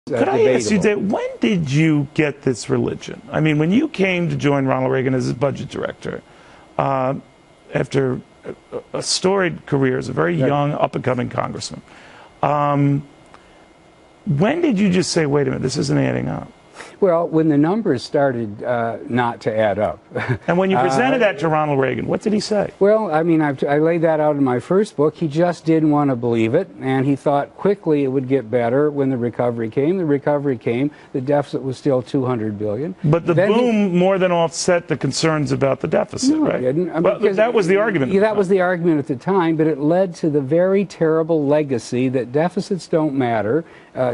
Could I ask you, Dave, when did you get this religion? I mean, when you came to join Ronald Reagan as his budget director, after a storied career as a very young, up-and-coming congressman, when did you just say, wait a minute, this isn't adding up? Well, when the numbers started not to add up. And when you presented that to Ronald Reagan, what did he say? Well, I mean, I laid that out in my first book. He just didn't want to believe it, and he thought quickly it would get better when the recovery came. The recovery came. The deficit was still $200 billion. But the boom more than offset the concerns about the deficit, right? It didn't. Well, that was the argument. Yeah, that was the argument at the time, but it led to the very terrible legacy that deficits don't matter.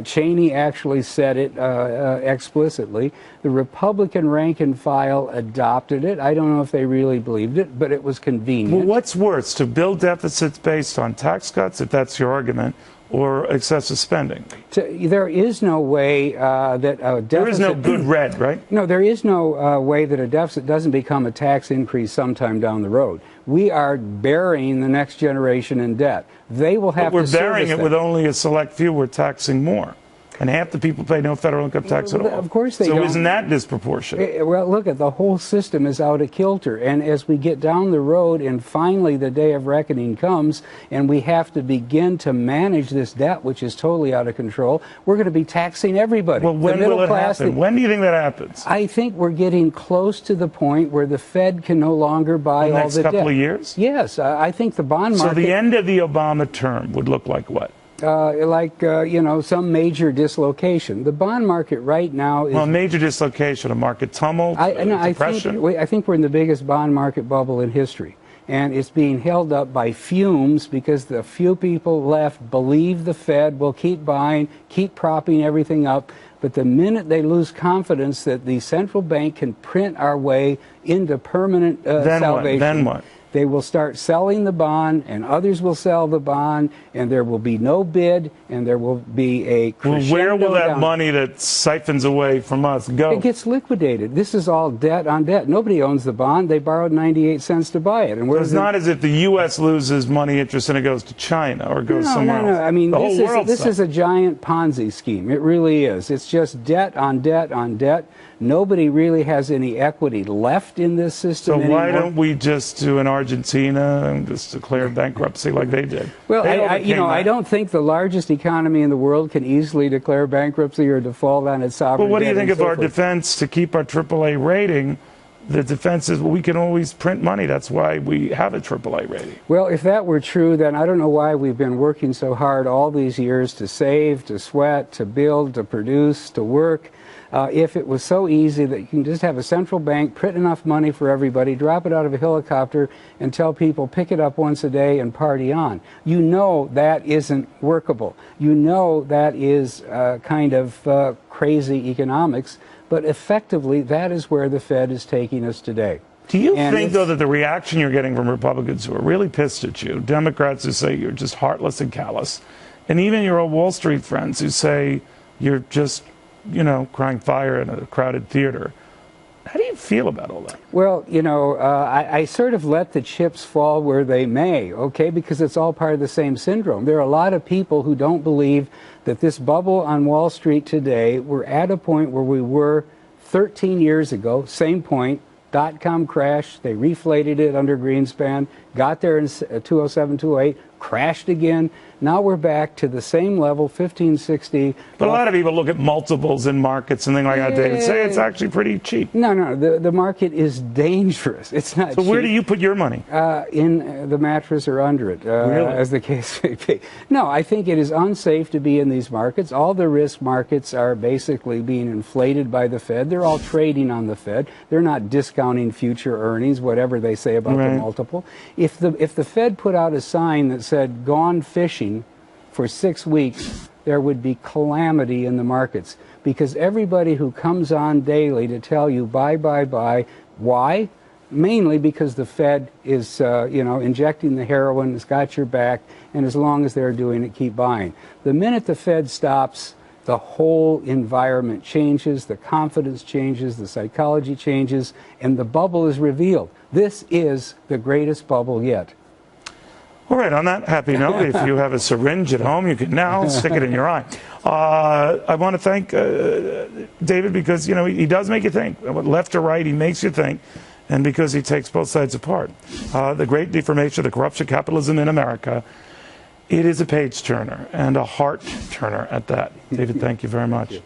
Cheney actually said it explicitly. The Republican rank and file adopted it. I don't know if they really believed it, but it was convenient. Well, what's worse, to build deficits based on tax cuts, if that's your argument, or excessive spending? There is no way that a deficit... There is no good red, right? No, there is no way that a deficit doesn't become a tax increase sometime down the road. We are burying the next generation in debt. They will have to service that. We're burying it with only a select few. We're taxing more. And half the people pay no federal income tax at all. Of course they don't. So isn't that disproportionate? Well, look, the whole system is out of kilter. And as we get down the road and finally the day of reckoning comes and we have to begin to manage this debt, which is totally out of control, we're going to be taxing everybody. Well, when will it happen? When do you think that happens? I think we're getting close to the point where the Fed can no longer buy all the debt. The next couple of years? Yes. I think the bond market... So the end of the Obama term would look like what? You know, some major dislocation. The bond market right now is... Well, major dislocation, a market tumult, depression? I think we're in the biggest bond market bubble in history. And it's being held up by fumes because the few people left believe the Fed will keep buying, keep propping everything up. But the minute they lose confidence that the central bank can print our way into permanent salvation... Then what? They will start selling the bond, and others will sell the bond, and there will be no bid, and there will be a crescendo. Well, where will that money that siphons away from us go? It gets liquidated. This is all debt on debt. Nobody owns the bond. They borrowed 98 cents to buy it. And so it's not as if the U.S. loses money interest and it goes to China or goes somewhere else. No. I mean, this is a giant Ponzi scheme. It really is. It's just debt on debt on debt. Nobody really has any equity left in this system anymore. So why don't we just do an Argentina and just declare bankruptcy like they did? Well, I don't think the largest economy in the world can easily declare bankruptcy or default on its sovereign debt. Well, what do you think of our defense to keep our AAA rating? The defense is, well, we can always print money. That's why we have a AAA rating. Well, if that were true, then I don't know why we've been working so hard all these years to save, to sweat, to build, to produce, to work. If it was so easy that you can just have a central bank, print enough money for everybody, drop it out of a helicopter, and tell people pick it up once a day and party on. You know that isn't workable. You know that is kind of crazy economics, but effectively that is where the Fed is taking us today. Do you think, though, that the reaction you're getting from Republicans who are really pissed at you, Democrats who say you're just heartless and callous, and even your old Wall Street friends who say you're just, you know, crying fire in a crowded theater. How do you feel about all that? Well, you know, I sort of let the chips fall where they may, okay, because it's all part of the same syndrome. There are a lot of people who don't believe that this bubble on Wall Street today, we're at a point where we were 13 years ago, same point, dot-com crash, they reflated it under Greenspan, got there in 2007, 2008, crashed again. Now we're back to the same level, 1560. But a lot of people look at multiples in markets and things like that, David, say it's actually pretty cheap. No, the market is dangerous. It's not cheap. So where do you put your money? In the mattress or under it, really? As the case may be. No, I think it is unsafe to be in these markets. All the risk markets are basically being inflated by the Fed. They're all trading on the Fed. They're not discounting future earnings, whatever they say about the multiple. If the Fed put out a sign that said, gone fishing for 6 weeks, there would be calamity in the markets because everybody who comes on daily to tell you buy, buy, buy, why? Mainly because the Fed is, injecting the heroin, it's got your back, and as long as they're doing it, keep buying. The minute the Fed stops, the whole environment changes, the confidence changes, the psychology changes, and the bubble is revealed. This is the greatest bubble yet. All right, on that happy note, if you have a syringe at home, you can now stick it in your eye. I want to thank David because, you know, he does make you think. Left or right, he makes you think. And because he takes both sides apart. The great deformation, the corruption, capitalism in America, it is a page turner and a heart turner at that. David, thank you very much.